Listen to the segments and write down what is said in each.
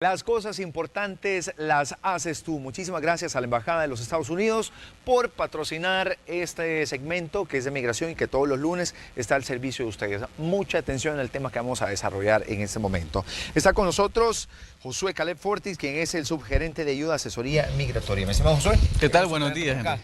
Las cosas importantes las haces tú. Muchísimas gracias a la Embajada de los Estados Unidos por patrocinar este segmento que es de migración y que todos los lunes está al servicio de ustedes. Mucha atención en el tema que vamos a desarrollar en este momento. Está con nosotros Josué Caleb Fortis, quien es el subgerente de ayuda asesoría migratoria. ¿Me estimado Josué? ¿Qué tal? Buenos días, Henry.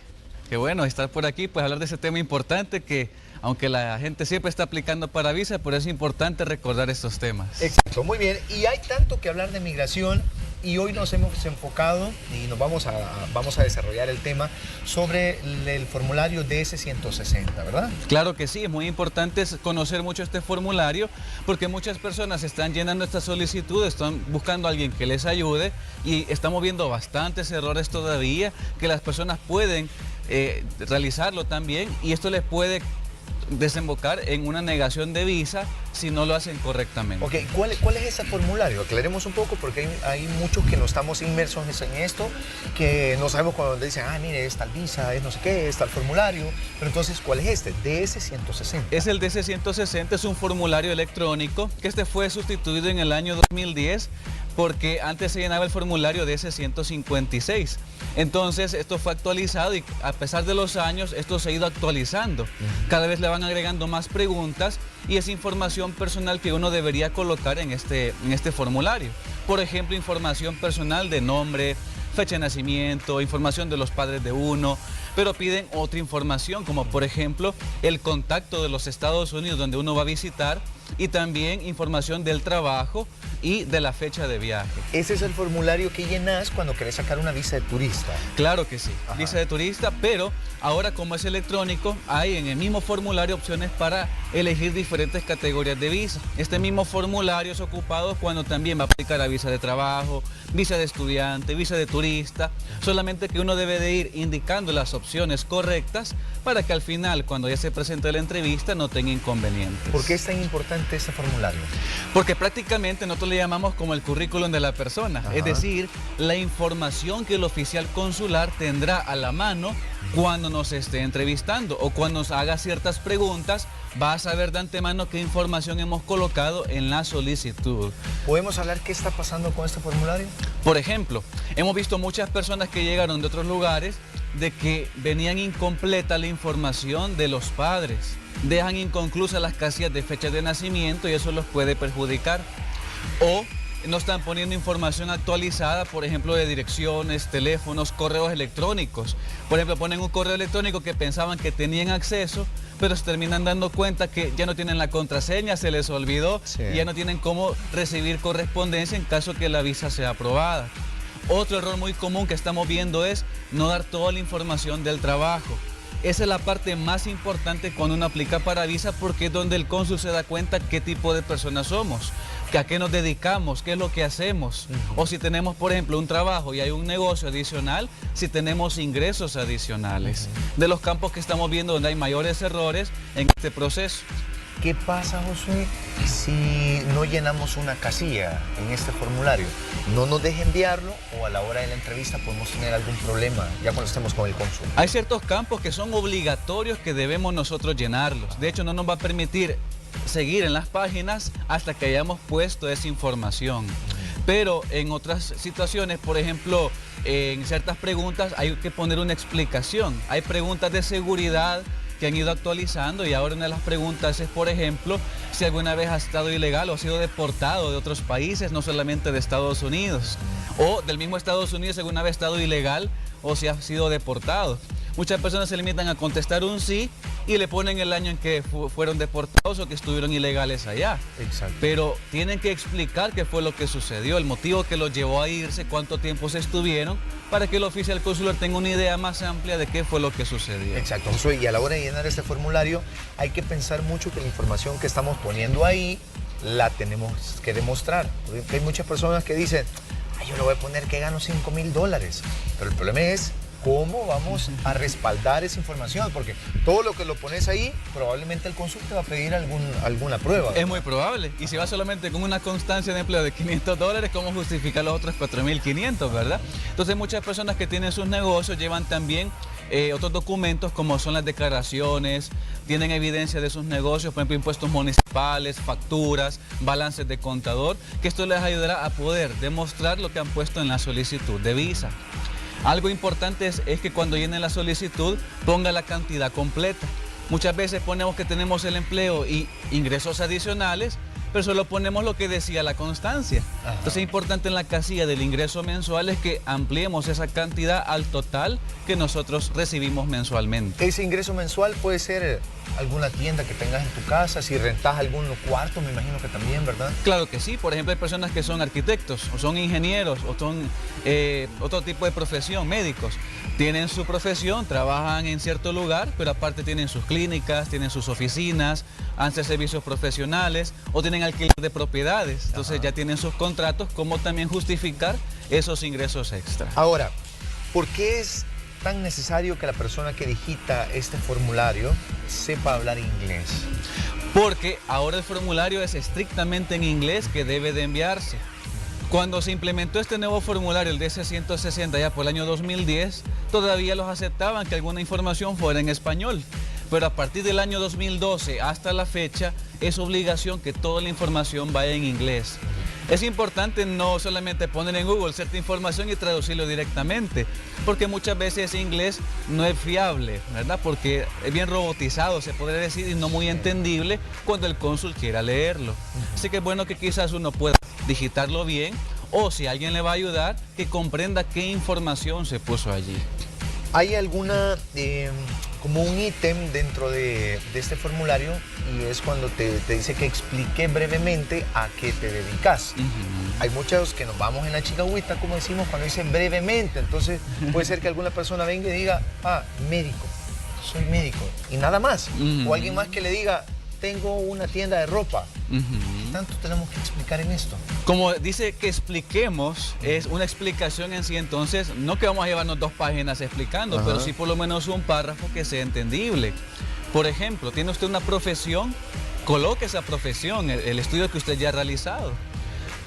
Qué bueno estar por aquí, pues hablar de ese tema importante que aunque la gente siempre está aplicando para visa, pero es importante recordar estos temas. Exacto, muy bien. Y hay tanto que hablar de migración y hoy nos hemos enfocado y nos vamos a desarrollar el tema sobre el formulario DS-160, ¿verdad? Claro que sí, es muy importante conocer mucho este formulario porque muchas personas están llenando esta solicitud, están buscando a alguien que les ayude y estamos viendo bastantes errores todavía que las personas pueden realizarlo también y esto les puede desembocar en una negación de visa si no lo hacen correctamente. Ok, ¿cuál es ese formulario? Aclaremos un poco porque hay muchos que no estamos inmersos en esto, que no sabemos cuando dicen, mire, es tal visa, es no sé qué, es tal formulario, pero entonces, ¿cuál es este? DS-160. Es el DS-160, es un formulario electrónico que fue sustituido en el año 2010 porque antes se llenaba el formulario DS-156. Entonces esto fue actualizado y a pesar de los años esto se ha ido actualizando. Cada vez le van agregando más preguntas y es información personal que uno debería colocar en este formulario. Por ejemplo, información personal de nombre, fecha de nacimiento, información de los padres de uno, pero piden otra información como por ejemplo el contacto de los Estados Unidos donde uno va a visitar y también información del trabajo y de la fecha de viaje. Ese es el formulario que llenas cuando querés sacar una visa de turista. Claro que sí, Ajá. Visa de turista, pero ahora como es electrónico, hay en el mismo formulario opciones para elegir diferentes categorías de visa. Este mismo formulario es ocupado cuando también va a aplicar a visa de trabajo, visa de estudiante, visa de turista, solamente que uno debe de ir indicando las opciones correctas para que al final, cuando ya se presente la entrevista, no tenga inconvenientes. ¿Por qué es tan importante este formulario? Porque prácticamente nosotros le llamamos como el currículum de la persona, Ajá. es decir, la información que el oficial consular tendrá a la mano cuando nos esté entrevistando o cuando nos haga ciertas preguntas, va a saber de antemano qué información hemos colocado en la solicitud. ¿Podemos hablar qué está pasando con este formulario? Por ejemplo, hemos visto muchas personas que llegaron de otros lugares de que venían incompleta la información de los padres, dejan inconclusas las casillas de fecha de nacimiento y eso los puede perjudicar. O no están poniendo información actualizada, por ejemplo, de direcciones, teléfonos, correos electrónicos. Por ejemplo, ponen un correo electrónico que pensaban que tenían acceso, pero se terminan dando cuenta que ya no tienen la contraseña, se les olvidó, sí, y ya no tienen cómo recibir correspondencia en caso que la visa sea aprobada. Otro error muy común que estamos viendo es no dar toda la información del trabajo. Esa es la parte más importante cuando uno aplica para visa porque es donde el cónsul se da cuenta qué tipo de personas somos, que a qué nos dedicamos, qué es lo que hacemos. O si tenemos, por ejemplo, un trabajo y hay un negocio adicional, si tenemos ingresos adicionales. De los campos que estamos viendo donde hay mayores errores en este proceso. ¿Qué pasa, Josué, si no llenamos una casilla en este formulario? ¿No nos deja enviarlo o a la hora de la entrevista podemos tener algún problema ya cuando estemos con el cónsul? Hay ciertos campos que son obligatorios que debemos nosotros llenarlos. De hecho, no nos va a permitir seguir en las páginas hasta que hayamos puesto esa información. Pero en otras situaciones, por ejemplo, en ciertas preguntas hay que poner una explicación. Hay preguntas de seguridad que han ido actualizando y ahora una de las preguntas es, por ejemplo, si alguna vez ha estado ilegal o ha sido deportado de otros países, no solamente de Estados Unidos, o del mismo Estados Unidos si alguna vez ha estado ilegal o si ha sido deportado. Muchas personas se limitan a contestar un sí y le ponen el año en que fueron deportados o que estuvieron ilegales allá. Exacto. Pero tienen que explicar qué fue lo que sucedió, el motivo que los llevó a irse, cuánto tiempo se estuvieron, para que el oficial consular tenga una idea más amplia de qué fue lo que sucedió. Exacto, Josué, y a la hora de llenar este formulario hay que pensar mucho que la información que estamos poniendo ahí la tenemos que demostrar. Porque hay muchas personas que dicen, yo le voy a poner que gano $5,000, pero el problema es ¿cómo vamos a respaldar esa información? Porque todo lo que lo pones ahí, probablemente el cónsul te va a pedir alguna prueba, ¿verdad? Es muy probable. Y si va solamente con una constancia de empleo de $500, ¿cómo justificar los otros 4.500, verdad? Entonces muchas personas que tienen sus negocios llevan también otros documentos como son las declaraciones, tienen evidencia de sus negocios, por ejemplo, impuestos municipales, facturas, balances de contador, que esto les ayudará a poder demostrar lo que han puesto en la solicitud de visa. Algo importante es que cuando llenen la solicitud ponga la cantidad completa. Muchas veces ponemos que tenemos el empleo y ingresos adicionales, pero solo ponemos lo que decía la constancia. Ajá. Entonces es importante en la casilla del ingreso mensual es que ampliemos esa cantidad al total que nosotros recibimos mensualmente. Ese ingreso mensual puede ser alguna tienda que tengas en tu casa, si rentas algún cuarto, me imagino que también, ¿verdad? Claro que sí. Por ejemplo, hay personas que son arquitectos, o son ingenieros, o son otro tipo de profesión, médicos. Tienen su profesión, trabajan en cierto lugar, pero aparte tienen sus clínicas, tienen sus oficinas, hacen servicios profesionales o tienen alquiler de propiedades. Entonces ya tienen sus contratos, como también justificar esos ingresos extra. Ahora, ¿por qué es tan necesario que la persona que digita este formulario sepa hablar inglés? Porque ahora el formulario es estrictamente en inglés que debe de enviarse. Cuando se implementó este nuevo formulario, el DC-160, ya por el año 2010, todavía los aceptaban que alguna información fuera en español. Pero a partir del año 2012 hasta la fecha, es obligación que toda la información vaya en inglés. Es importante no solamente poner en Google cierta información y traducirlo directamente, porque muchas veces ese inglés no es fiable, ¿verdad? Porque es bien robotizado, se podría decir, y no muy entendible cuando el cónsul quiera leerlo. Así que es bueno que quizás uno pueda digitarlo bien, o si alguien le va a ayudar, que comprenda qué información se puso allí. ¿Hay alguna, como un ítem dentro de este formulario y es cuando te dice que explique brevemente a qué te dedicas? Hay muchos que nos vamos en la chicagüita, como decimos, cuando dicen brevemente. Entonces puede ser que alguna persona venga y diga, médico, soy médico, y nada más. O alguien más que le diga, tengo una tienda de ropa. ¿Qué tanto tenemos que explicar en esto? Como dice que expliquemos, es una explicación en sí, entonces no que vamos a llevarnos 2 páginas explicando, pero sí por lo menos un párrafo que sea entendible. Por ejemplo, tiene usted una profesión, coloque esa profesión, el estudio que usted ya ha realizado.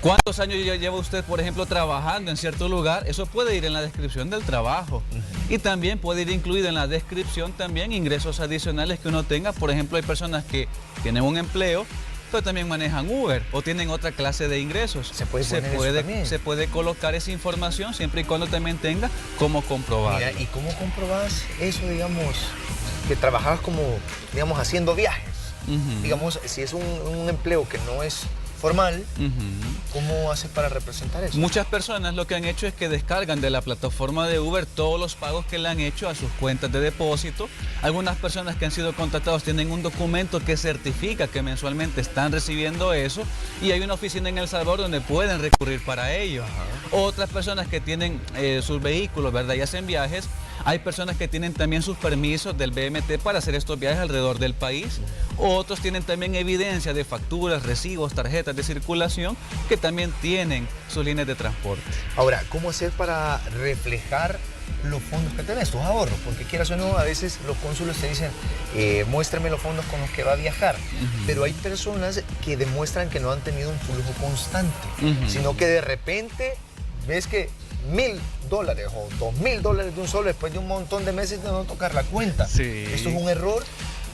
¿Cuántos años ya lleva usted, por ejemplo, trabajando en cierto lugar? Eso puede ir en la descripción del trabajo. Y también puede ir incluido en la descripción también ingresos adicionales que uno tenga. Por ejemplo, hay personas que tienen un empleo, pero también manejan Uber o tienen otra clase de ingresos. Se puede colocar esa información siempre y cuando también tenga cómo comprobarlo. Mira, ¿y cómo comprobas eso, digamos, que trabajabas como, digamos, haciendo viajes? Digamos, si es un empleo que no es formal, ¿cómo haces para representar eso? Muchas personas lo que han hecho es que descargan de la plataforma de Uber todos los pagos que le han hecho a sus cuentas de depósito. Algunas personas que han sido contratados tienen un documento que certifica que mensualmente están recibiendo eso y hay una oficina en El Salvador donde pueden recurrir para ello. Otras personas que tienen sus vehículos, ¿verdad? Y hacen viajes. Hay personas que tienen también sus permisos del BMT para hacer estos viajes alrededor del país. Otros tienen también evidencia de facturas, recibos, tarjetas de circulación que también tienen sus líneas de transporte. Ahora, ¿cómo hacer para reflejar los fondos que tenés, tus ahorros? Porque quieras o no, a veces los cónsules te dicen, muéstrame los fondos con los que va a viajar. Pero hay personas que demuestran que no han tenido un flujo constante, sino que de repente ves que $1,000 o $2,000 de un solo después de un montón de meses de no tocar la cuenta. Sí. ¿Esto es un error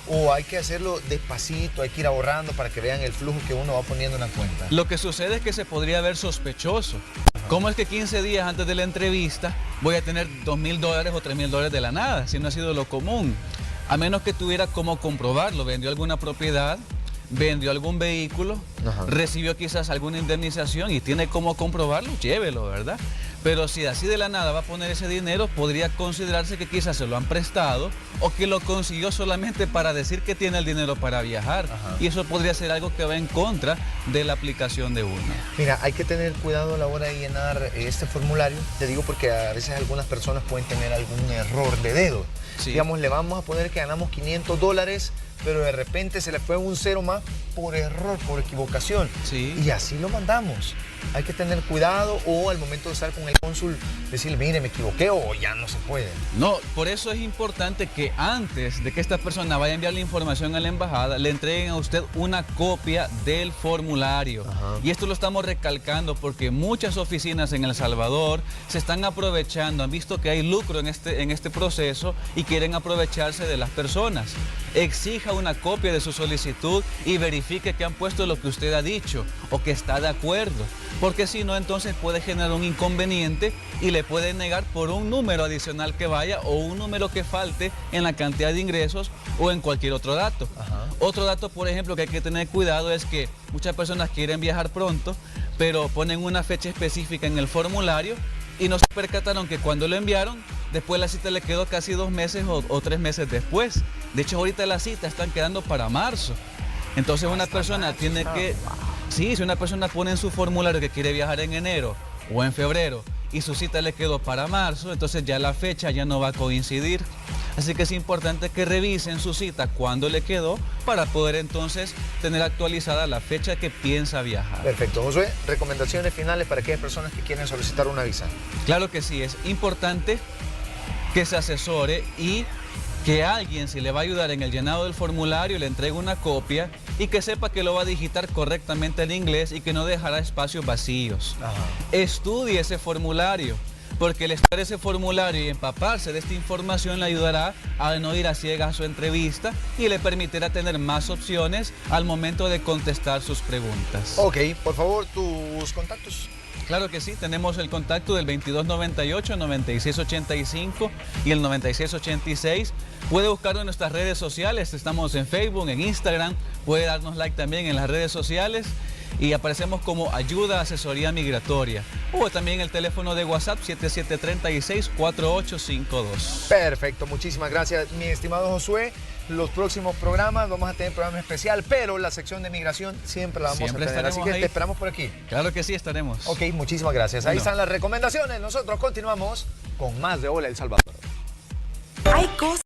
o hay que hacerlo despacito, hay que ir ahorrando para que vean el flujo que uno va poniendo en la cuenta? Lo que sucede es que se podría ver sospechoso. ¿Cómo es que 15 días antes de la entrevista voy a tener $2,000 o $3,000 de la nada? Si no ha sido lo común. A menos que tuviera cómo comprobarlo, vendió alguna propiedad, vendió algún vehículo, recibió quizás alguna indemnización y tiene cómo comprobarlo, llévelo, ¿verdad? Pero si así de la nada va a poner ese dinero, podría considerarse que quizás se lo han prestado o que lo consiguió solamente para decir que tiene el dinero para viajar. Y eso podría ser algo que va en contra de la aplicación de uno. Mira, hay que tener cuidado a la hora de llenar este formulario. Te digo porque a veces algunas personas pueden tener algún error de dedo. Sí. Digamos, le vamos a poner que ganamos $500, pero de repente se le fue un cero más por error, por equivocación. Sí. Y así lo mandamos. Hay que tener cuidado, o al momento de estar con el cónsul decir, mire, me equivoqué, o ya no se puede. No, por eso es importante que antes de que esta persona vaya a enviar la información a la embajada, le entreguen a usted una copia del formulario. Ajá. Y esto lo estamos recalcando porque muchas oficinas en El Salvador se están aprovechando, han visto que hay lucro en este proceso y quieren aprovecharse de las personas. Exija una copia de su solicitud y verifique que han puesto lo que usted ha dicho o que está de acuerdo. Porque si no, entonces puede generar un inconveniente y le puede negar por un número adicional que vaya o un número que falte en la cantidad de ingresos o en cualquier otro dato. Ajá. Otro dato, por ejemplo, que hay que tener cuidado es que muchas personas quieren viajar pronto, pero ponen una fecha específica en el formulario y no se percataron que cuando lo enviaron, después la cita le quedó casi 2 meses o 3 meses después. De hecho, ahorita las citas están quedando para marzo. Entonces una persona tiene que... Sí, si una persona pone en su formulario que quiere viajar en enero o en febrero y su cita le quedó para marzo, entonces ya la fecha ya no va a coincidir. Así que es importante que revisen su cita cuando le quedó para poder entonces tener actualizada la fecha que piensa viajar. Perfecto. Josué, recomendaciones finales para aquellas personas que quieren solicitar una visa. Claro que sí, es importante que se asesore y que alguien, si le va a ayudar en el llenado del formulario, le entregue una copia y que sepa que lo va a digitar correctamente en inglés y que no dejará espacios vacíos. Ajá. Estudie ese formulario, porque el estudiar ese formulario y empaparse de esta información le ayudará a no ir a ciegas a su entrevista y le permitirá tener más opciones al momento de contestar sus preguntas. Ok, por favor, tus contactos. Claro que sí, tenemos el contacto del 2298-9685 y el 9686. Puede buscarlo en nuestras redes sociales, estamos en Facebook, en Instagram, puede darnos like también en las redes sociales y aparecemos como Ayuda Asesoría Migratoria. O también el teléfono de WhatsApp 7736-4852. Perfecto, muchísimas gracias, mi estimado Josué. Los próximos programas vamos a tener programa especial, pero la sección de migración siempre la vamos Siempre a tener. Así estaremos que ahí. te esperamos por aquí. Claro que sí, estaremos. Ok, muchísimas gracias. Ahí Bueno. están las recomendaciones. Nosotros continuamos con más de Hola El Salvador. Hay cosas